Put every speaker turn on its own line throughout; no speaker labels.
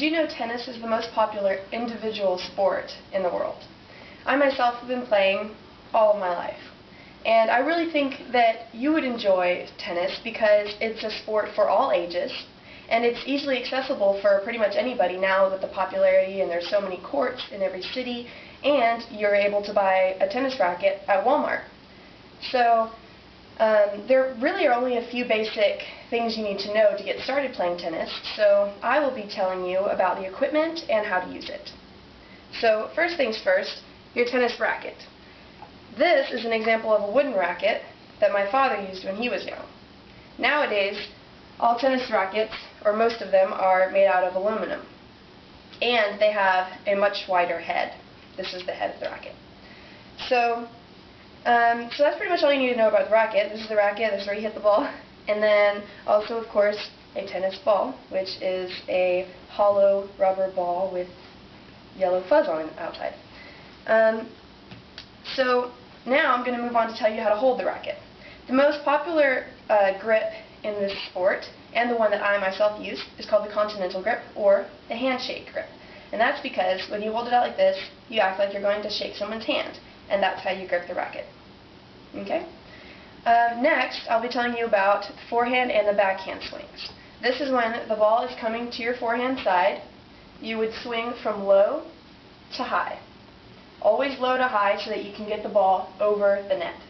did you know tennis is the most popular individual sport in the world? I myself have been playing all of my life. And I really think that you would enjoy tennis because it's a sport for all ages, and it's easily accessible for pretty much anybody now with the popularity, and there's so many courts in every city, and you're able to buy a tennis racket at Walmart. So there really are only a few basic things you need to know to get started playing tennis, so I will be telling you about the equipment and how to use it. So first things first, your tennis racket. This is an example of a wooden racket that my father used when he was young. Nowadays, all tennis rackets, or most of them, are made out of aluminum, and they have a much wider head. This is the head of the racket. So that's pretty much all you need to know about the racket. This is the racket, this is where you hit the ball. And then also, of course, a tennis ball, which is a hollow rubber ball with yellow fuzz on the outside. So now I'm going to move on to tell you how to hold the racket. The most popular grip in this sport, and the one that I myself use, is called the continental grip, or the handshake grip. And that's because when you hold it out like this, you act like you're going to shake someone's hand, and that's how you grip the racket. Okay? Next, I'll be telling you about the forehand and the backhand swings. This is when the ball is coming to your forehand side. You would swing from low to high. Always low to high so that you can get the ball over the net.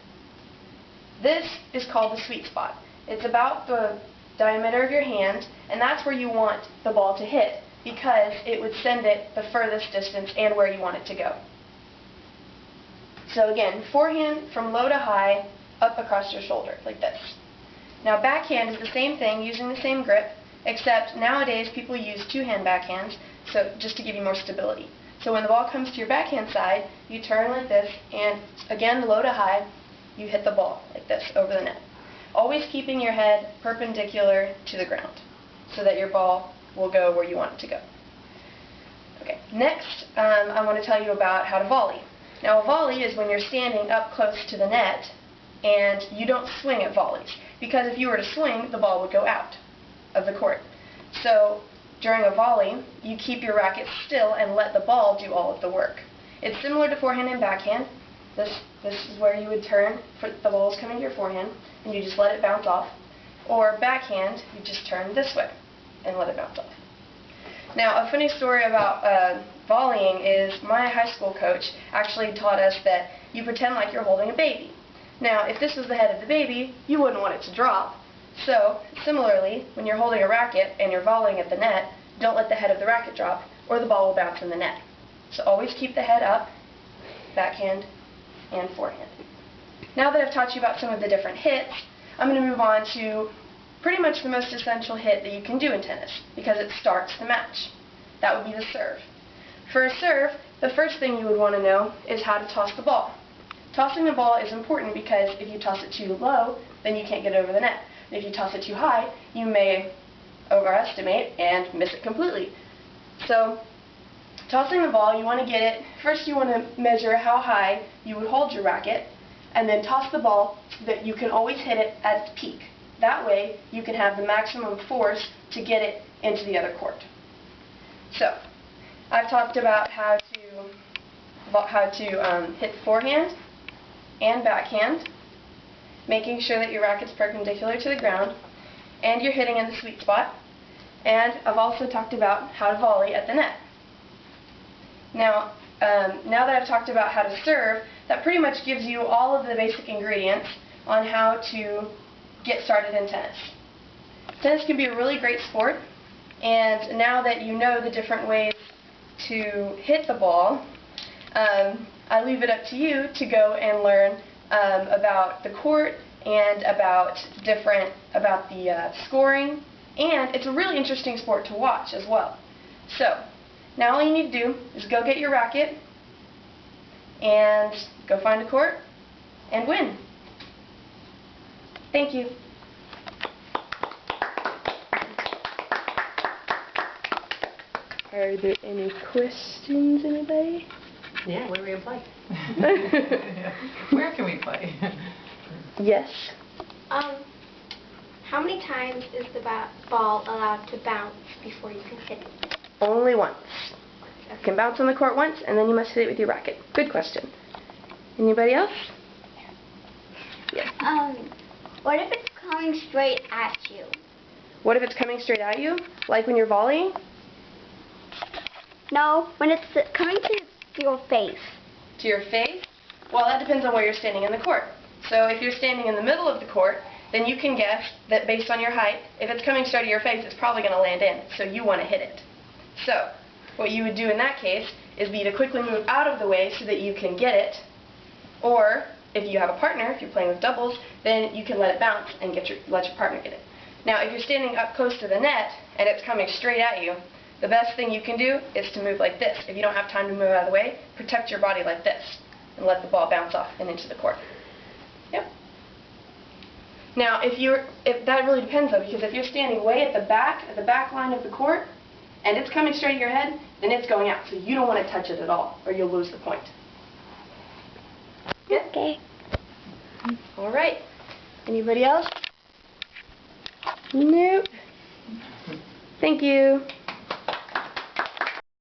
This is called the sweet spot. It's about the diameter of your hand, and that's where you want the ball to hit because it would send it the furthest distance and where you want it to go. So again, forehand from low to high, up across your shoulder, like this. Now backhand is the same thing, using the same grip, except nowadays people use two-hand backhands, so just to give you more stability. So when the ball comes to your backhand side, you turn like this, and again, low to high, you hit the ball like this over the net. Always keeping your head perpendicular to the ground, so that your ball will go where you want it to go. Okay, next I want to tell you about how to volley. Now a volley is when you're standing up close to the net, and you don't swing at volleys, because if you were to swing, the ball would go out of the court. So during a volley, you keep your racket still and let the ball do all of the work. It's similar to forehand and backhand. This is where you would turn, for the ball is coming to your forehand, and you just let it bounce off. Or backhand, you just turn this way and let it bounce off. Now, a funny story about volleying is my high school coach actually taught us that you pretend like you're holding a baby. Now, if this was the head of the baby, you wouldn't want it to drop. So, similarly, when you're holding a racket and you're volleying at the net, don't let the head of the racket drop, or the ball will bounce in the net. So always keep the head up, backhand and forehand. Now that I've taught you about some of the different hits, I'm going to move on to pretty much the most essential hit that you can do in tennis, because it starts the match. That would be the serve. For a serve, the first thing you would want to know is how to toss the ball. Tossing the ball is important because if you toss it too low, then you can't get it over the net. If you toss it too high, you may overestimate and miss it completely. So, tossing the ball, you want to get it, first you want to measure how high you would hold your racket, and then toss the ball so that you can always hit it at its peak. That way, you can have the maximum force to get it into the other court. So, I've talked about how to hit forehand and backhand, making sure that your racket's perpendicular to the ground, and you're hitting in the sweet spot. And I've also talked about how to volley at the net. Now that I've talked about how to serve, that pretty much gives you all of the basic ingredients on how to get started in tennis. Tennis can be a really great sport, and now that you know the different ways to hit the ball, I leave it up to you to go and learn about the court and about the scoring, and it's a really interesting sport to watch as well. So, now all you need to do is go get your racket and go find a court and win. Thank you. Are there any questions, anybody?
Yeah, where are we going to play? Where can we play?
Yes.
How many times is the ball allowed to bounce before you can hit it?
Only once. You can bounce on the court once, and then you must hit it with your racket. Good question. Anybody else? Yes.
What if it's coming straight at you?
What if it's coming straight at you? Like when you're volleying?
No, when it's coming to your face.
To your face? Well, that depends on where you're standing in the court. So if you're standing in the middle of the court, then you can guess that based on your height, if it's coming straight at your face, it's probably going to land in, so you want to hit it. So what you would do in that case is be to quickly move out of the way so that you can get it, or if you have a partner, if you're playing with doubles, then you can let it bounce and let your partner get it. Now, if you're standing up close to the net and it's coming straight at you, the best thing you can do is to move like this. If you don't have time to move out of the way, protect your body like this and let the ball bounce off and into the court. Yep. Now, that really depends though, because if you're standing way at the back line of the court, and it's coming straight at your head, then it's going out. So you don't want to touch it at all, or you'll lose the point. Good?
Okay.
All right. Anybody else? Nope. Thank you.